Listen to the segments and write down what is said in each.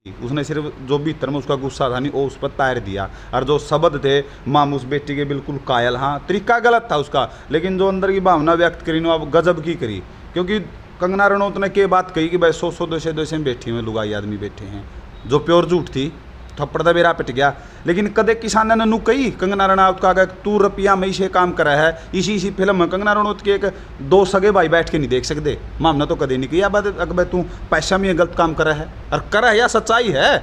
उसने सिर्फ जो भीतर में उसका गुस्सा था नहीं वो उस पर तैर दिया, और जो शब्द थे मामूस बेटी के बिल्कुल कायल। हाँ, तरीका गलत था उसका, लेकिन जो अंदर की भावना व्यक्त करी ना अब गजब की करी। क्योंकि कंगना रनौत ने के बात कही कि भाई 100 200 बैठी हुए लुगाई आदमी बैठे हैं, जो प्योर झूठ थी। थप्पड़ तो बेरा पिट गया, लेकिन कदे किसान ने नू कही कंगना रनौत का अगर तू रुपया में इसे काम करा है। इसी फिल्म में कंगना रनौत के एक दो सगे भाई बैठ के नहीं देख सकते, मामला तो कदे नहीं किया बात अगर तू पैसा में गलत काम करा है और करा है या सच्चाई है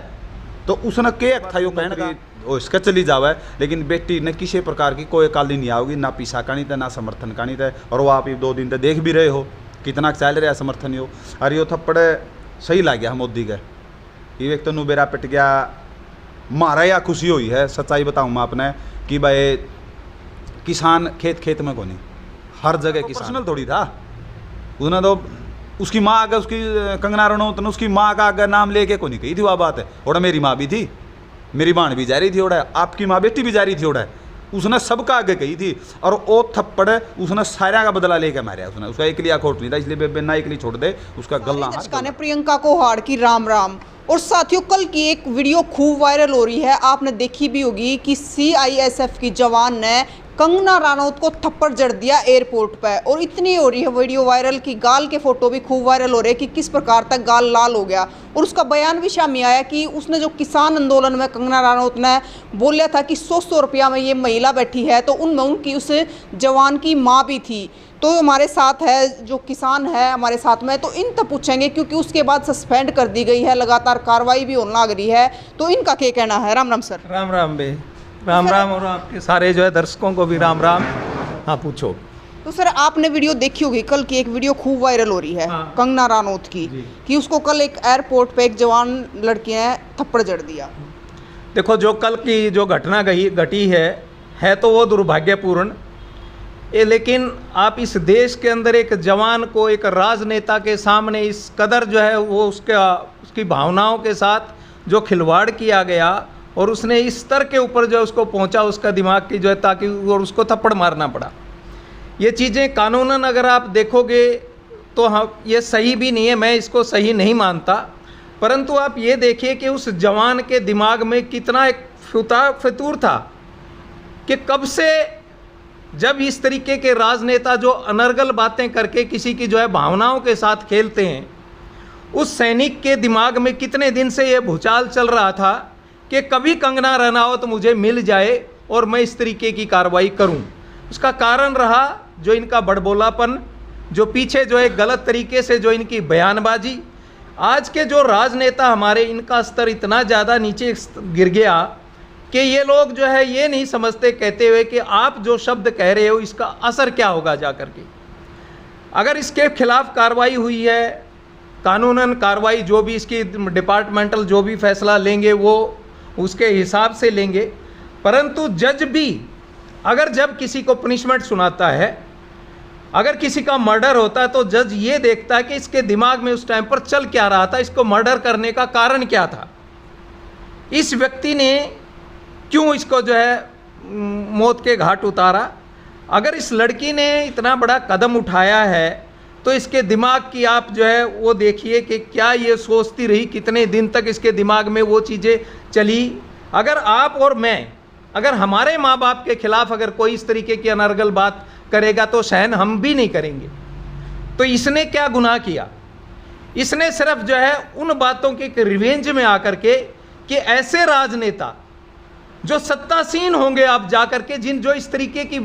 तो उसने के था यो कहने का वो इसका चली जावा है। लेकिन बेटी ने किसी प्रकार की कोई काली नहीं आओगी, ना पीछा का नहीं था ना समर्थन का नहीं था। और वो आप 2 दिन तक देख भी रहे हो कितना चल रहा समर्थन यो। और यो थप्पड़ सही लग गया मोदी का, ये एक तो नू बेरा पिट गया मारा या खुशी हुई है। सच्चाई बताऊँ मैं आपने कि भाई किसान खेत में को नहीं, हर जगह किसान पर्सनल थोड़ी था। उसने तो उसकी माँ अगर उसकी कंगना रनौत ने उसकी माँ का अगर नाम लेके को नहीं कही थी वह बात है। और मेरी माँ भी थी, मेरी बहन भी जा रही थी, और आपकी माँ बेटी भी जा रही थी, और उसने सबका आगे कही थी। और वो थप्पड़ उसने सारा का बदला लेके मारा, उसने उसका एक लिया खोट नहीं था, इसलिए बेबे ना एक लिए छोड़ दे उसका गला। ने प्रियंका को हार की राम राम। और साथियों, कल की एक वीडियो खूब वायरल हो रही है, आपने देखी भी होगी कि CISF की जवान ने कंगना रनौत को थप्पड़ जड़ दिया एयरपोर्ट पर। और इतनी हो रही है वीडियो वायरल कि गाल के फोटो भी खूब वायरल हो रहे हैं कि किस प्रकार तक गाल लाल हो गया। और उसका बयान भी सामने आया कि उसने जो किसान आंदोलन में कंगना रनौत ने बोला था कि 100 रुपया में ये महिला बैठी है, तो उनमें उनकी उस जवान की माँ भी थी। तो हमारे साथ है जो किसान है हमारे साथ में, तो इन तक पूछेंगे क्योंकि उसके बाद सस्पेंड कर दी गई है, लगातार कार्रवाई भी होने लग रही है। तो इनका क्या कहना है? राम राम सर। राम राम बे, राम राम, और आपके सारे जो है दर्शकों को भी राम राम। हाँ पूछो। तो सर आपने वीडियो देखी होगी, कल की एक वीडियो खूब वायरल हो रही है। हाँ। कंगना रनौत की कि उसको कल एक एयरपोर्ट पे एक जवान लड़की ने थप्पड़ जड़ दिया। देखो, जो कल की जो घटना घटी है तो वो दुर्भाग्यपूर्ण, लेकिन आप इस देश के अंदर एक जवान को एक राजनेता के सामने इस कदर जो है वो उसकी भावनाओं के साथ जो खिलवाड़ किया गया और उसने इस स्तर के ऊपर जो उसको पहुंचा उसका दिमाग की जो है ताकि और उसको थप्पड़ मारना पड़ा। ये चीज़ें कानूनन अगर आप देखोगे तो हम ये सही भी नहीं है, मैं इसको सही नहीं मानता। परंतु आप ये देखिए कि उस जवान के दिमाग में कितना एक फितूर था कि कब से जब इस तरीके के राजनेता जो अनर्गल बातें करके किसी की जो है भावनाओं के साथ खेलते हैं, उस सैनिक के दिमाग में कितने दिन से ये भूचाल चल रहा था कि कभी कंगना रनौत मुझे मिल जाए और मैं इस तरीके की कार्रवाई करूं। उसका कारण रहा जो इनका बड़बोलापन, जो पीछे जो है गलत तरीके से जो इनकी बयानबाजी। आज के जो राजनेता हमारे, इनका स्तर इतना ज़्यादा नीचे गिर गया कि ये लोग जो है ये नहीं समझते कहते हुए कि आप जो शब्द कह रहे हो इसका असर क्या होगा जा कर के। अगर इसके खिलाफ कार्रवाई हुई है, कानूनन कार्रवाई जो भी इसकी डिपार्टमेंटल जो भी फैसला लेंगे वो उसके हिसाब से लेंगे। परंतु जज भी अगर जब किसी को पनिशमेंट सुनाता है, अगर किसी का मर्डर होता है तो जज ये देखता है कि इसके दिमाग में उस टाइम पर चल क्या रहा था, इसको मर्डर करने का कारण क्या था, इस व्यक्ति ने क्यों इसको जो है मौत के घाट उतारा। अगर इस लड़की ने इतना बड़ा कदम उठाया है तो इसके दिमाग की आप जो है वो देखिए कि क्या ये सोचती रही, कितने दिन तक इसके दिमाग में वो चीज़ें चली। अगर आप और मैं, अगर हमारे माँ बाप के खिलाफ अगर कोई इस तरीके की अनर्गल बात करेगा तो सहन हम भी नहीं करेंगे। तो इसने क्या गुनाह किया? इसने सिर्फ जो है उन बातों के रिवेंज में आकर के कि ऐसे राजनेता जो सत्तासीन होंगे आप जाकर के, जिन जो इस तरीके की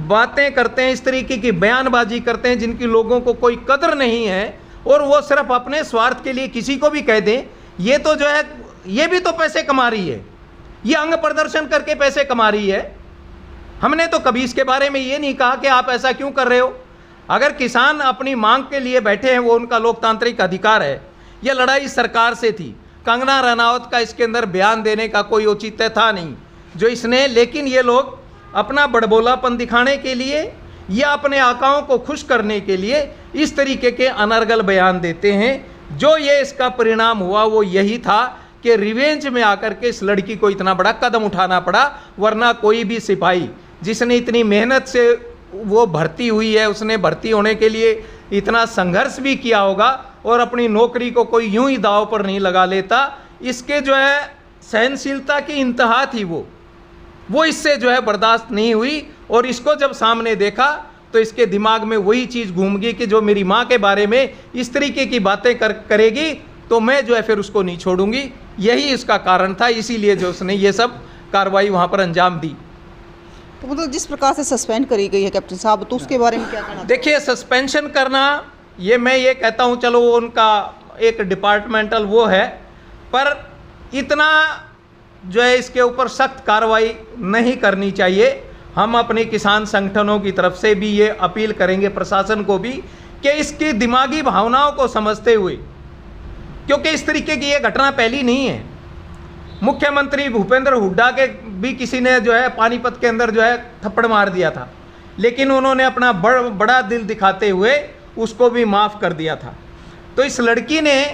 बातें करते हैं, इस तरीके की बयानबाजी करते हैं, जिनकी लोगों को कोई कदर नहीं है और वो सिर्फ अपने स्वार्थ के लिए किसी को भी कह दें, ये तो जो है ये भी तो पैसे कमा रही है, ये अंग प्रदर्शन करके पैसे कमा रही है। हमने तो कभी इसके बारे में ये नहीं कहा कि आप ऐसा क्यों कर रहे हो। अगर किसान अपनी मांग के लिए बैठे हैं वो उनका लोकतांत्रिक अधिकार है। यह लड़ाई सरकार से थी, कंगना रनौत का इसके अंदर बयान देने का कोई औचित्य था नहीं जो इसने, लेकिन ये लोग अपना बड़बोलापन दिखाने के लिए या अपने आकाओं को खुश करने के लिए इस तरीके के अनर्गल बयान देते हैं। जो ये इसका परिणाम हुआ वो यही था कि रिवेंज में आकर के इस लड़की को इतना बड़ा कदम उठाना पड़ा, वरना कोई भी सिपाही जिसने इतनी मेहनत से वो भर्ती हुई है, उसने भर्ती होने के लिए इतना संघर्ष भी किया होगा और अपनी नौकरी को कोई यूं ही दांव पर नहीं लगा लेता। इसके जो है सहनशीलता की इंतहा थी, वो इससे जो है बर्दाश्त नहीं हुई और इसको जब सामने देखा तो इसके दिमाग में वही चीज़ घूम गई कि जो मेरी माँ के बारे में इस तरीके की बातें करेगी तो मैं जो है फिर उसको नहीं छोड़ूंगी। यही इसका कारण था, इसीलिए जो उसने ये सब कार्रवाई वहाँ पर अंजाम दी। तो मतलब जिस प्रकार से सस्पेंड करी गई है कैप्टन साहब, तो उसके बारे में क्या कहना? देखिए, सस्पेंशन करना ये मैं ये कहता हूँ, चलो वो उनका एक डिपार्टमेंटल वो है, पर इतना जो है इसके ऊपर सख्त कार्रवाई नहीं करनी चाहिए। हम अपने किसान संगठनों की तरफ से भी ये अपील करेंगे प्रशासन को भी कि इसकी दिमागी भावनाओं को समझते हुए, क्योंकि इस तरीके की ये घटना पहली नहीं है। मुख्यमंत्री भूपेंद्र हुड्डा के भी किसी ने जो है पानीपत के अंदर जो है थप्पड़ मार दिया था, लेकिन उन्होंने अपना बड़ा दिल दिखाते हुए उसको भी माफ़ कर दिया था। तो इस लड़की ने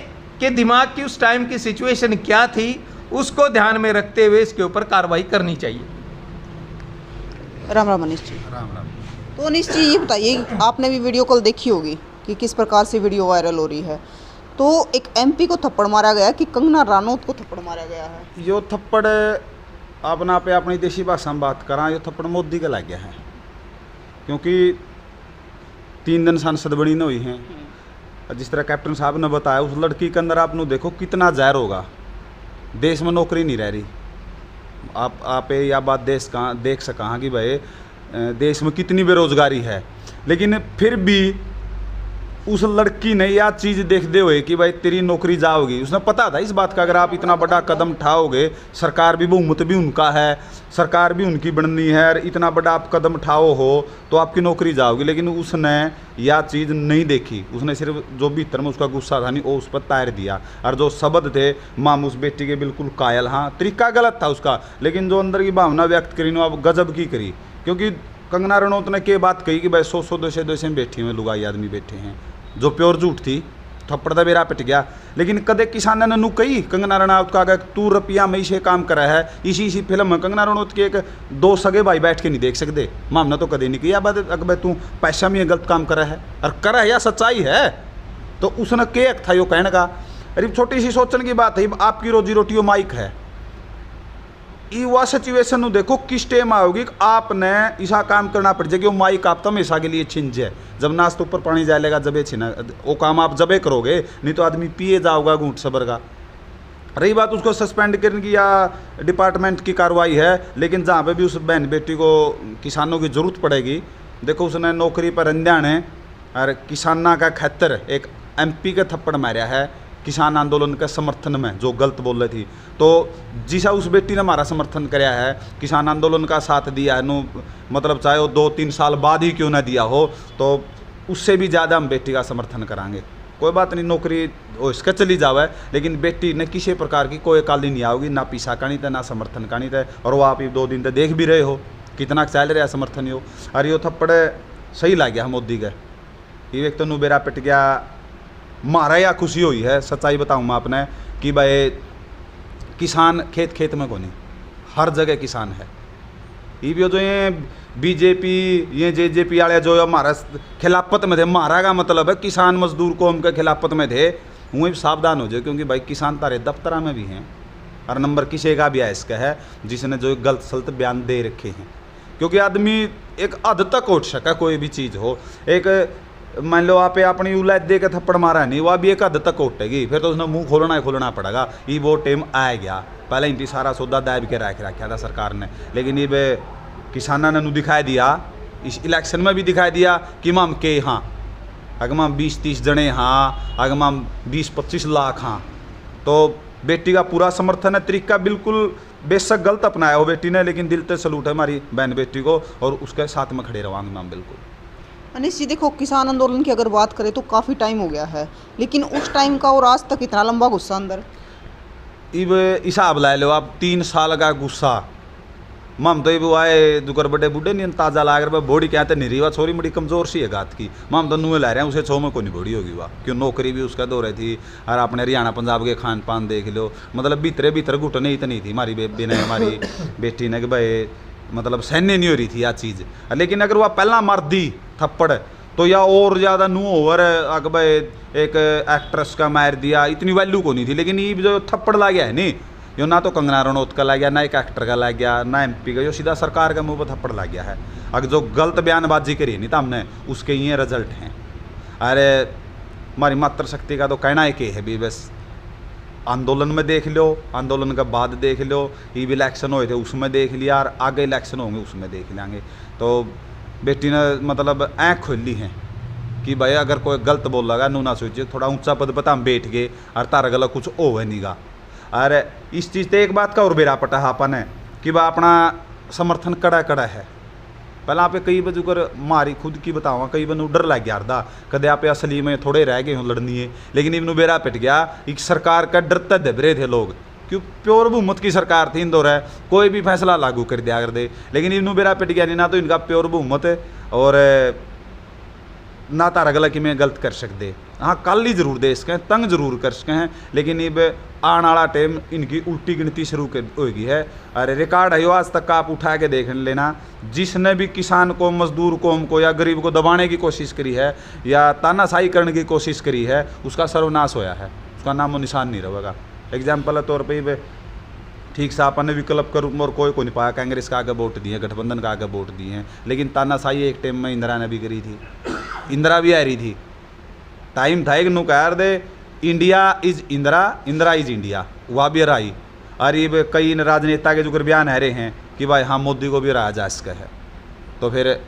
के दिमाग की उस टाइम की सिचुएशन क्या थी, उसको ध्यान में रखते हुए इसके ऊपर कार्रवाई करनी चाहिए। राम राम अनिश जी। राम राम। तो अनिश जी ये बताइए, आपने भी वीडियो कॉल देखी होगी कि किस प्रकार से वीडियो वायरल हो रही है। तो एक एमपी को थप्पड़ मारा गया कि कंगना रानौत को थप्पड़ मारा गया है। यो थप्पड़ अपना पे अपनी देशी भाषा में बात करा, यो थप्पड़ मोदी का लग गया है, क्योंकि 3 दिन सांसद बनी न हुई हैं। जिस तरह कैप्टन साहब ने बताया, उस लड़की के अंदर आप देखो कितना जहर होगा। देश में नौकरी नहीं रह रही। आप यह बात देख सका कि भाई देश में कितनी बेरोजगारी है, लेकिन फिर भी उस लड़की ने यह चीज़ देखते हुए कि भाई तेरी नौकरी जाओगी, उसने पता था इस बात का, अगर आप इतना बड़ा कदम उठाओगे, सरकार भी बहुमत भी उनका है, सरकार भी उनकी बननी है, और इतना बड़ा आप कदम उठाओ हो तो आपकी नौकरी जाओगी। लेकिन उसने यह चीज़ नहीं देखी। उसने सिर्फ जो भीतर में उसका गुस्सा था नहीं, वो उस पर तार दिया, और जो शब्द थे माम उस बेटी के बिल्कुल कायल। हाँ, तरीका गलत था उसका, लेकिन जो अंदर की भावना व्यक्त करी ना, अब गजब की करी। क्योंकि कंगना रनौत ने के बात कही कि भाई 100 200 में बैठी हुए लुगाई आदमी बैठे हैं, जो प्योर झूठ थी। थप्पड़ तो मेरा पिट गया, लेकिन कदे किसान ने नू कही कंगना रनौत का, तू रुपया में से काम करा है। इसी फिल्म में कंगना रनौत के एक 2 सगे भाई बैठ के नहीं देख सकते। मामना तो कदे नहीं किया बात, अगर तू पैसा में गलत काम करा है और करा है या सच्चाई है, तो उसने के एक था यो कहने का। अरे छोटी सी सोचने की बात है, आपकी रोजी रोटी वो माइक है। वह सिचुएशन देखो किस टाइम आओगी, आपने ऐसा काम करना पड़ जाएगी, वो माइक आप तो हमेशा के लिए छिन जाए। जब नाश तो ऊपर पानी जाएगा, जबे छिना वो काम आप जबे करोगे, नहीं तो आदमी पिए जाओगा घूंट सबर का। रही बात उसको सस्पेंड करने की या डिपार्टमेंट की कार्रवाई है, लेकिन जहाँ पे भी उस बहन बेटी को किसानों की ज़रूरत पड़ेगी, देखो उसने नौकरी पर अंध्यान है और किसाना का खतर एक MP का थप्पड़ मारा है किसान आंदोलन के समर्थन में, जो गलत बोल रही थी। तो जिसा उस बेटी ने हमारा समर्थन कराया है, किसान आंदोलन का साथ दिया है, नो मतलब चाहे वो 2-3 साल बाद ही क्यों ना दिया हो, तो उससे भी ज़्यादा हम बेटी का समर्थन कराएंगे। कोई बात नहीं, नौकरी वो इसका चली जावे, लेकिन बेटी ने किसी प्रकार की कोई काली नहीं आओगी, ना पीछा का नहीं था, ना समर्थन का नहीं था। और वो आप 2 दिन तक देख भी रहे हो कितना चल रहा है समर्थन यो। और यो थप्पड़ सही लग गया मोदी का, ये एक तो नू बेरा पिट गया। मारा या खुशी हुई है, सच्चाई बताऊँ मैं आपने कि भाई किसान खेत में कोनी, हर जगह किसान है। ये भी जो ये बीजेपी ये JJP वाले जो हमारा खिलाफत में थे, मारा का मतलब है किसान मजदूर को उनके खिलाफत में थे, वहीं सावधान हो जाए, क्योंकि भाई किसान तारे दफ्तरा में भी हैं और नंबर किसी का भी इसका है जिसने जो गलत सलत बयान दे रखे हैं। क्योंकि आदमी एक हद तक उठ सका, कोई भी चीज़ हो, एक मान लो आप अपनी उलझ दे के थप्पड़ मारा नहीं, वह भी एक हद तक उठेगी, फिर तो उसने मुंह खोलना पड़ेगा। ये वो टाइम आ गया, पहले इनकी सारा सौदा दाब के रखा था सरकार ने, लेकिन ये किसाना ने दिखाई दिया, इस इलेक्शन में भी दिखाई दिया कि माम के हाँ अगमा 20-30 जने हाँ, अगमा 20-25 लाख हाँ। तो बेटी का पूरा समर्थन है। तरीका बिल्कुल बेशक गलत अपनाया हो बेटी ने, लेकिन दिल से सलूट है हमारी बहन बेटी को, और उसके साथ में खड़े रहोगे मैम बिल्कुल। अनिश जी देखो, किसान आंदोलन की अगर बात करें तो काफ़ी टाइम हो गया है, लेकिन उस टाइम का और आज तक इतना लंबा गुस्सा अंदर, इब हिसाब ला लो आप 3 साल का गुस्सा। मम तो वो आए दुकर बड़े बूढ़े नहीं ताज़ा लाग रहा, बॉडी कहते नहीं रही, वह छोरी बड़ी कमज़ोर सी है गात की। मम तो नुए ला रहे हैं, उसे 6 में कोई नहीं बॉडी होगी, वाह क्यों नौकरी भी उसका दो रही थी। और आपने हरियाणा पंजाब के खान पान देख लो, मतलब भीतर घुटने इतनी थी हमारी बेबी ने, हमारी बेटी ने, कि भाई मतलब सहने नहीं हो रही थी यह चीज़। लेकिन अगर वह पहला मार दी थप्पड़, तो या और ज़्यादा नू ओवर अग भाई एक एक्ट्रेस का मार दिया, इतनी वैल्यू को नहीं थी। लेकिन ये जो थप्पड़ ला गया है नहीं, यो ना तो कंगना रनौत का ला गया, ना एक एक्टर का ला गया, ना MP का, जो सीधा सरकार के मुंह पर थप्पड़ ला गया है। अगर जो गलत बयानबाजी करी नहीं था हमने, उसके ये रिजल्ट हैं। अरे हमारी मातृशक्ति का तो कहना है कि है भी बस आंदोलन में देख लो, आंदोलन के बाद देख लो, ये भी इलेक्शन हुए थे उसमें देख लिया, और आगे इलेक्शन होंगे उसमें देख लेंगे। तो बेटी ने मतलब आँख खोल ली है कि भाई अगर कोई गलत बोल लगा नू ना सोचिए, थोड़ा ऊंचा पद पर हम बैठ गए और तारा गला कुछ हो नहीं गा। अरे इस चीज़ ते एक बात का और बेरा पटा अपन है कि वह अपना समर्थन कड़ा कड़ा है। पहले आप कई बजू कर मारी खुद की बतावा, कई बन डर लग गया था कदे आप असली में थोड़े रह गए हों लड़नी है। लेकिन इवन बेरा पिट गया, एक सरकार का डरते दबरे थे लोग, क्यों प्योर बहुमत की सरकार थी इंदौर है, कोई भी फैसला लागू कर दिया कर दे। लेकिन इवन बेरा पिट गया नहीं, ना तो इनका प्योर बहुमत है और ना तारा गला कि मैं गलत कर सकते। हाँ कल ही जरूर दे सकें, तंग जरूर कर सकें हैं, लेकिन अब आने वाला टाइम इनकी उल्टी गिनती शुरू होगी है। अरे रिकॉर्ड है आज तक का आप उठा के देख लेना, जिसने भी किसान को, मजदूर कौम को या गरीब को दबाने की कोशिश करी है या तानाशाही करने की कोशिश करी है, उसका सर्वनाश होया है, उसका नामो निशान नहीं रहेगा। एग्जाम्पल के तौर पर ठीक से आपने विकल्प के रूप में और कोई को नहीं पाया, कांग्रेस का आगे वोट दिए, गठबंधन का आगे वोट दिए हैं। लेकिन तानाशाही एक टाइम में इंदिरा ने भी करी थी, इंदिरा भी आ रही थी, टाइम था एक नु कह दे India is Indira, Indira is India, वह भी रही। और ये कई राजनेता के जो बयान आ रहे हैं कि भाई हाँ मोदी को भी रहा जा सका है, तो फिर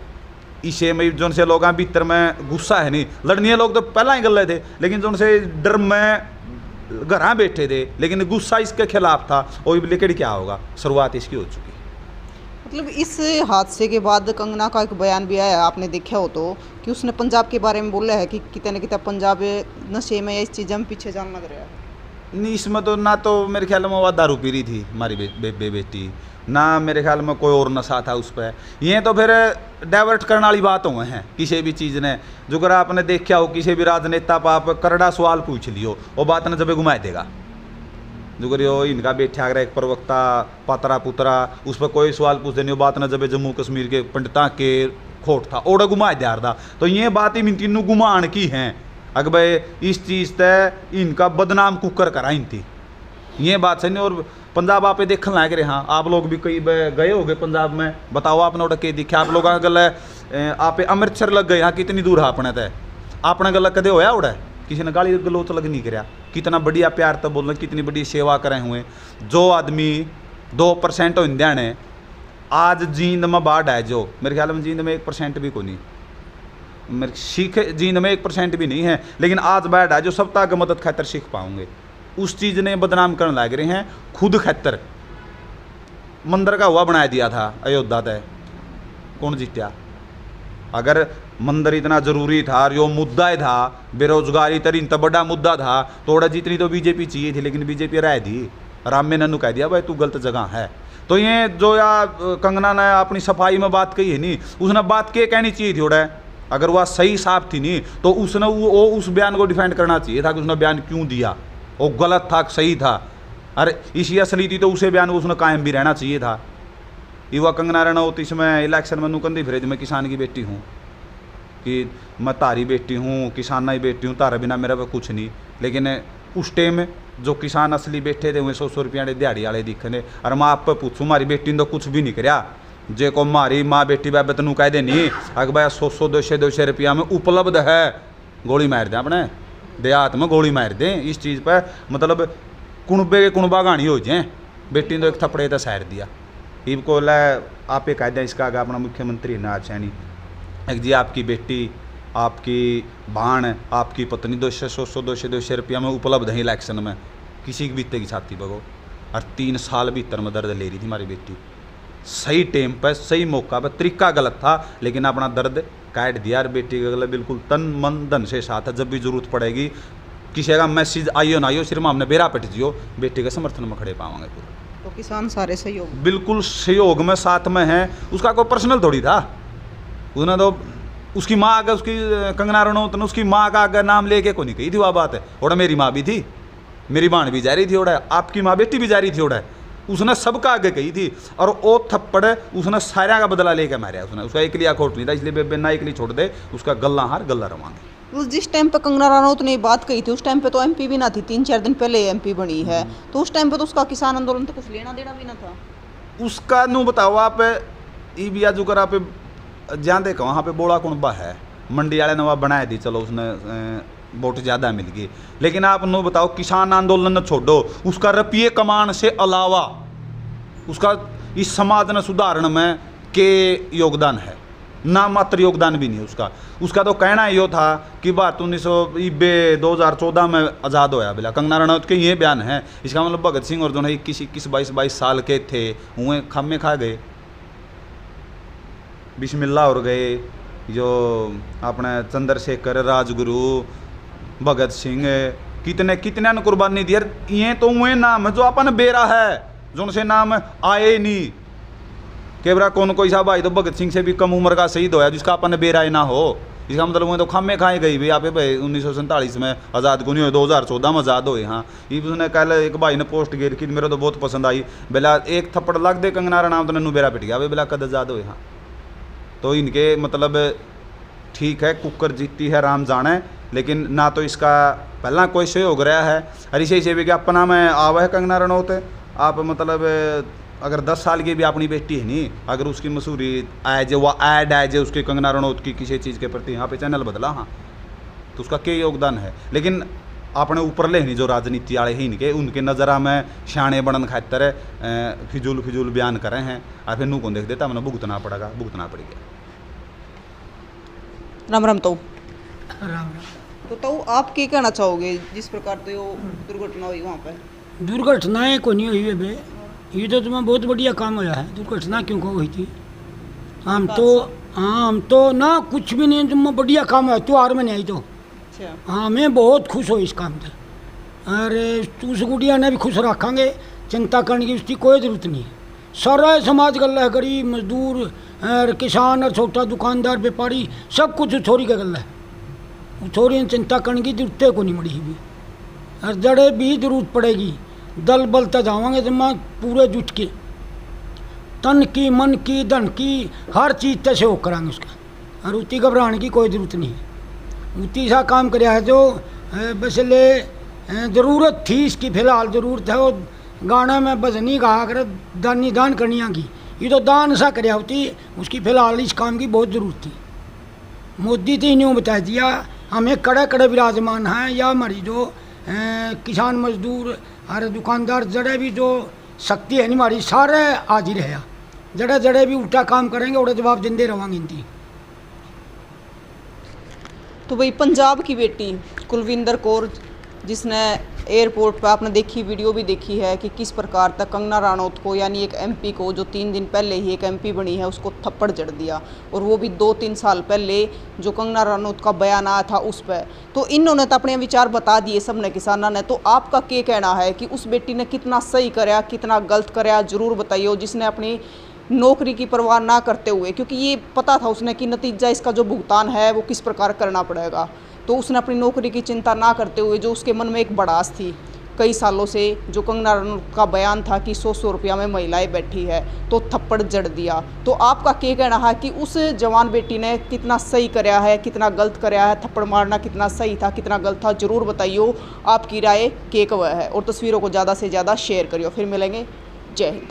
इसे में जो से लोग भीतर में गुस्सा है नहीं, लड़नी लोग तो पहला ही गल थे, लेकिन जो से डर में घर बैठे थे, लेकिन गुस्सा इसके खिलाफ था, और लेकिन क्या होगा, शुरुआत इसकी हो चुकी। मतलब इस हादसे के बाद कंगना का एक बयान भी आया, आपने देखा हो तो, कि उसने पंजाब के बारे में बोला है कि कितने न कितने पंजाब नशे में या इस चीज़ में पीछे जान लग रहा है। नहीं इसमें तो ना तो मेरे ख्याल में वह दारू पी रही थी हमारी बेटी, ना मेरे ख्याल में कोई और नशा था उस पर। ये तो फिर डाइवर्ट करने वाली बात हुए हैं किसी भी चीज़ ने। जो अगर आपने देखा हो किसी भी राजनेता पर आप करड़ा सवाल पूछ लियो, वो बात ने जब घुमा देगा। जो करियो इनका बैठा अगर एक प्रवक्ता पात्रा पुत्रा, उस पर कोई सवाल पूछ देनी, वो बात न जब जम्मू कश्मीर के पंडिता के खोट था, ओड़ा घुमा दिया था। तो ये बात ही तीनों घुमान की हैं, अगर भाई इस चीज़ तय इनका बदनाम कुकर कराइन थी, ये बात सही नहीं। और पंजाब आप देखने लायक रहे, हाँ आप लोग भी कई गए हो गए पंजाब में, बताओ आपने उड़ा के दिखा, आप लोग गल आप अमृतसर लग गए, हाँ कितनी दूर है अपने तय, अपने गल कदे होया उड़ा, किसी ने गाली गलोच लग नहीं कराया, कितना बढ़िया प्यार तो बोलना, कितनी बड़ी सेवा करें हुए। जो आदमी 2% हो इंडिया ने आज जींद में बाढ़ है, जो मेरे ख्याल में जींद में 1% भी को नहीं, मेरे सीख जींद में 1% भी नहीं है, लेकिन आज बाढ़ है जो सब तक मदद खातर सीख पाऊंगे, उस चीज़ ने बदनाम करने लग रहे हैं खुद खातर। मंदिर का हुआ बनाया दिया था अयोध्या तय, कौन जीत्या? अगर मंदिर इतना ज़रूरी था और यो मुद्दा ही था, बेरोजगारी तरी इतना बड़ा मुद्दा था, तो जितनी तो बीजेपी चाहिए थी, लेकिन बीजेपी राय दी, राम में नन्नू कह दिया भाई तू गलत जगह है। तो ये जो या कंगना ने अपनी सफाई में बात कही है नहीं, उसने बात के कहनी चाहिए थी उड़ा, अगर वह सही साफ थी नहीं तो उसने वो उस बयान को डिफेंड करना चाहिए था कि उसने बयान क्यों दिया, वो गलत था सही था। अरे इसी असली थी तो उसे बयान उसने कायम भी रहना चाहिए था। युवा कंगना रनौत इसमें इलेक्शन में नुकंदी फिर मैं किसान की बेटी हूँ, कि मैं तारी बेटी हूँ, किसाना ही बेटी हूँ, तारा बिना मेरा कुछ नहीं। लेकिन उस टाइम जो किसान असली बैठे थे वह 100 रुपया दिहाड़ी वाले दिखने, और मैं आप पूछूँ मारी बेटी ने तो कुछ भी नहीं कराया, जे को मारी माँ बेटी बाबे तेन कह देनी अगर भाई 100-200 रुपया में उपलब्ध है, गोली मार दें अपने देहात में, गोली मार दें इस चीज़ पर, मतलब कुणबे के कुणबा गानी हो जाए। बेटी ने तो एक थप्पड़े तो सैर दिया, इब को आप कह दें इसका आगे अपना मुख्यमंत्री नाज सैनी एक जी आपकी बेटी, आपकी भाण, आपकी पत्नी 200 रुपया में उपलब्ध है इलेक्शन में, किसी की बीते की छाती बगो। और 3 साल भीतर में दर्द ले रही थी हमारी बेटी, सही टाइम पर सही मौका पर, तरीका गलत था लेकिन अपना दर्द काट दिया। और बेटी का गला बिल्कुल तन मन धन से साथ है, जब भी जरूरत पड़ेगी किसी का मैसेज आइयो ना आइयो, सिर्फ हमने बेरा पट दियो, बेटी के समर्थन में खड़े पावांगे पूरा। तो किसान सारे सहयोग, बिल्कुल सहयोग में साथ में हैं, उसका कोई पर्सनल थोड़ी था, उसने तो उसकी माँ आगे, उसकी कंगना रनौत ने उसकी माँ का आगे नाम लेके को नहीं कही थी वह बात है। और मेरी माँ भी थी, मेरी बहन भी जा रही थी, और आपकी माँ बेटी भी जा रही थी, और उसने सबका आगे कही थी, और वो थप्पड़ उसने सारा का बदला लेके मारा उसने, उसका एक लिया खोट नहीं था, इसलिए बेबे ना एक लिए छोड़ दे, उसका गला हार गला रवांगे। उस जिस टाइम पे कंगना रनौत ने बात कही थी उस टाइम पे तो एमपी भी ना थी, 3-4 दिन पहले एमपी बनी है, तो उस टाइम पे तो उसका किसान आंदोलन तो कुछ लेना देना भी ना था। उसका नू बताओ आप, ई बिया जो कर आप जहाँ देखो वहाँ पे बोड़ा कुनबा है, मंडी वाले ने वहाँ बनाए दी, चलो उसने वोट ज़्यादा मिल गई, लेकिन आप नो बताओ किसान आंदोलन न छोड़ो, उसका रुपये कमान से अलावा उसका इस समाज न सुधारण में के योगदान है, ना मात्र योगदान भी नहीं उसका। उसका तो कहना यो था कि बात 2014 में आज़ाद होया बिला, कंगना रनौत के ये बयान है, इसका मतलब भगत सिंह और जो है 21, 22 साल के थे, हुए खामे खा गए, बिस्मिल्लाह और गए, जो अपने चंद्रशेखर, राजगुरु, भगत सिंह, कितने कितने ने कुर्बानी दी यार, ये तो हुए नाम जो अपन बेरा है, जो उनसे नाम आए नहीं, केवरा कौन कोई सा भाई तो भगत सिंह से भी कम उम्र का शहीद होया जिसका अपन बेरा ना हो, इसका मतलब वो तो खामे खाए गई भाई आप भाई 1947 में आज़ाद को नहीं हुए, 2014 में आज़ाद हुए। हाँ, ये उसने कल एक भाई ने पोस्ट गिर की मेरे तो बहुत पसंद आई, बेला एक थप्पड़ लग दे कंगना रनौत ने बेरा पिट गया, बेला कद आज़ाद हुए। हाँ, तो इनके मतलब ठीक है, कुकर जीती है राम जाने, लेकिन ना तो इसका पहला कोई सहयोग रहा है, और इसे इसे विज्ञापना में आवा है कंगना रनौत, आप मतलब अगर 10 साल की भी अपनी बेटी है नहीं, अगर उसकी मशहूरी आए जे, वह ऐड आए जे उसकी कंगना रनौत की किसी चीज़ के प्रति, यहाँ पे चैनल बदला, हाँ, तो उसका क्या योगदान है। लेकिन अपने ऊपर ले नहीं जो राजनीति वाले ही इनके, उनके नज़रा में शाने बनन खातर फिजूल बयान करे हैं, और फिर नू कौन देख देता, मैंने भुगतना पड़ेगा, भुगतना पड़ेगा। राम राम। तो राम तो आप क्या कहना चाहोगे जिस प्रकार तो यो दुर्घटना हुई वहाँ पर? दुर्घटनाएं को नहीं हुई है बे, ये तो तुम्हें बहुत बढ़िया काम होया है, दुर्घटना क्यों को हुई थी? हम तो ना कुछ भी नहीं, तुम्हें बढ़िया काम है, त्योहार में नहीं आई तो। अच्छा। हाँ, मैं बहुत खुश हूँ इस काम से, अरे उस गुड़िया ने भी खुश रखेंगे, चिंता करने की उसकी कोई ज़रूरत नहीं है। सारा समाज गल है, गरीब मजदूर और किसान और छोटा दुकानदार व्यापारी सब कुछ छोरी का गल है, छोरी चिंता करने की जरूरत को नहीं मड़ी भी, और जड़े भी जरूरत पड़ेगी दल बल तक जावांगे जमा पूरे जुट के, तन की मन की धन की हर चीज़ से सहयोग करांगे उसका, और उती घबराने की कोई ज़रूरत नहीं है। उती सा काम कराया है जो बस ले ज़रूरत थी इसकी, फिलहाल ज़रूरत है, वो गाना में भजनी गा कर दानी दान करनिया की, ये तो दान सा कराया होती, उसकी फिलहाल इस काम की बहुत ज़रूरत थी। मोदी तो इन्हों बता दिया, हमें कड़े कड़े विराजमान हैं, या हमारी जो किसान मजदूर और दुकानदार जड़े भी जो शक्ति है हमारी सारे हाजिर है, जड़े जड़े भी उल्टा काम करेंगे उड़े जवाब देंदे रवांगे इनकी। तो भाई पंजाब की बेटी कुलविंदर कौर, जिसने एयरपोर्ट पर आपने देखी वीडियो भी देखी है कि किस प्रकार तक कंगना रनौत को, यानी एक एमपी को जो 3 दिन पहले ही एक एमपी बनी है, उसको थप्पड़ जड़ दिया, और वो भी 2-3 साल पहले जो कंगना रनौत का बयान आया था उस पर। तो इन्होंने तो अपने विचार बता दिए सबने, किसाना ने। तो आपका क्या कहना है कि उस बेटी ने कितना सही कराया, कितना गलत कराया, ज़रूर बताइए, जिसने अपनी नौकरी की परवाह ना करते हुए, क्योंकि ये पता था उसने कि नतीजा इसका जो भुगतान है वो किस प्रकार करना पड़ेगा, तो उसने अपनी नौकरी की चिंता ना करते हुए, जो उसके मन में एक भड़ास थी कई सालों से, जो कंगना रनौत का बयान था कि 100 रुपया में महिलाएं बैठी है, तो थप्पड़ जड़ दिया। तो आपका क्या कहना है कि उस जवान बेटी ने कितना सही कराया है, कितना गलत कराया है, थप्पड़ मारना कितना सही था, कितना गलत था, ज़रूर बताइए। आपकी राय क्या है, और तस्वीरों को ज़्यादा से ज़्यादा शेयर करिए। फिर मिलेंगे, जय हिंद।